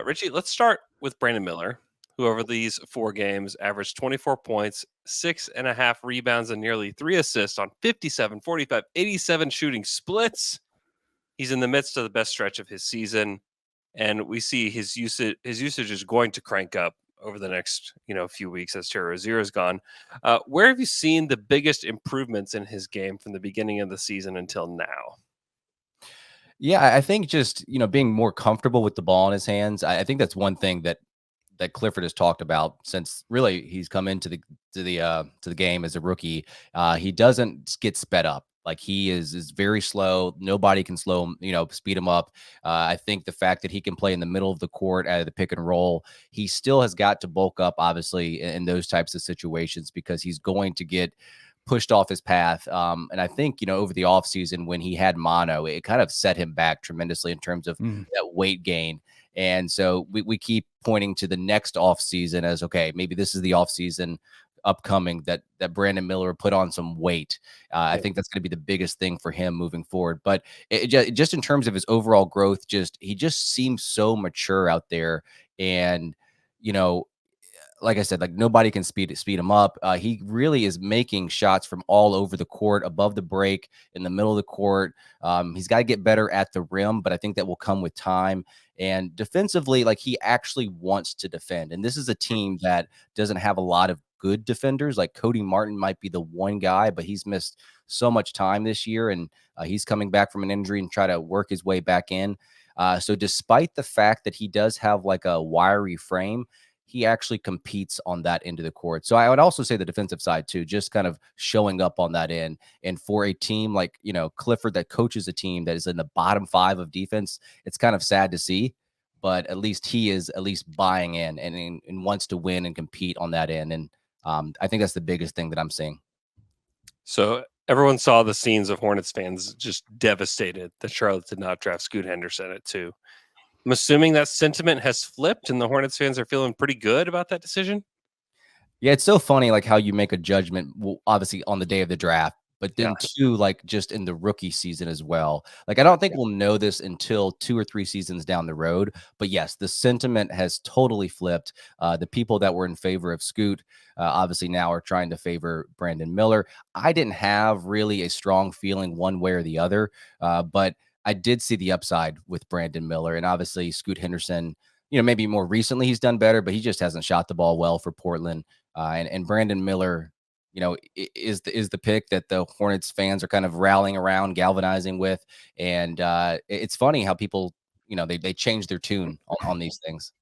Richie, let's start with Brandon Miller, who over these 4 games averaged 24 points, 6.5 rebounds, and nearly 3 assists on 57, 45, 87 shooting splits. He's in the midst of the best stretch of his season, and we see his usage is going to crank up over the next few weeks as Terry Rozier is gone. Where have you seen the biggest improvements in his game from the beginning of the season until now? Yeah, I think just, being more comfortable with the ball in his hands. I think that's one thing that Clifford has talked about since really he's come into the game as a rookie. He doesn't get sped up. Like he is very slow. Nobody can slow him, speed him up. I think the fact that he can play in the middle of the court out of the pick and roll, he still has got to bulk up, obviously, in those types of situations because he's going to get pushed off his path. And I think, over the offseason when he had mono, it kind of set him back tremendously in terms of Mm. that weight gain. And so we keep pointing to the next offseason as, okay, maybe this is the offseason upcoming that Brandon Miller put on some weight. I Yeah. think that's going to be the biggest thing for him moving forward. But just in terms of his overall growth, he just seems so mature out there. And, you know, like I said, like nobody can speed him up. He really is making shots from all over the court, above the break, in the middle of the court. He's got to get better at the rim, but I think that will come with time. And defensively, like he actually wants to defend. And this is a team that doesn't have a lot of good defenders. Like Cody Martin might be the one guy, but he's missed so much time this year, and he's coming back from an injury and try to work his way back in. So despite the fact that he does have like a wiry frame, he actually competes on that end of the court. So I would also say the defensive side too, just kind of showing up on that end. And for a team like, Clifford that coaches a team that is in the bottom 5 of defense, it's kind of sad to see, but at least he is at least buying in and wants to win and compete on that end. And I think that's the biggest thing that I'm seeing. So everyone saw the scenes of Hornets fans just devastated that Charlotte did not draft Scoot Henderson at 2. I'm assuming that sentiment has flipped and the Hornets fans are feeling pretty good about that decision. Yeah, it's so funny, like how you make a judgment, well, obviously on the day of the draft, but Yeah. then too, like just in the rookie season as well. Like I don't think Yeah. we'll know this until 2 or 3 seasons down the road. But yes, the sentiment has totally flipped. The people that were in favor of Scoot, obviously now are trying to favor Brandon Miller. I didn't have really a strong feeling one way or the other, but I did see the upside with Brandon Miller, and obviously Scoot Henderson. Maybe more recently he's done better, but he just hasn't shot the ball well for Portland. And Brandon Miller, is the pick that the Hornets fans are kind of rallying around, galvanizing with. And it's funny how people, they change their tune on these things.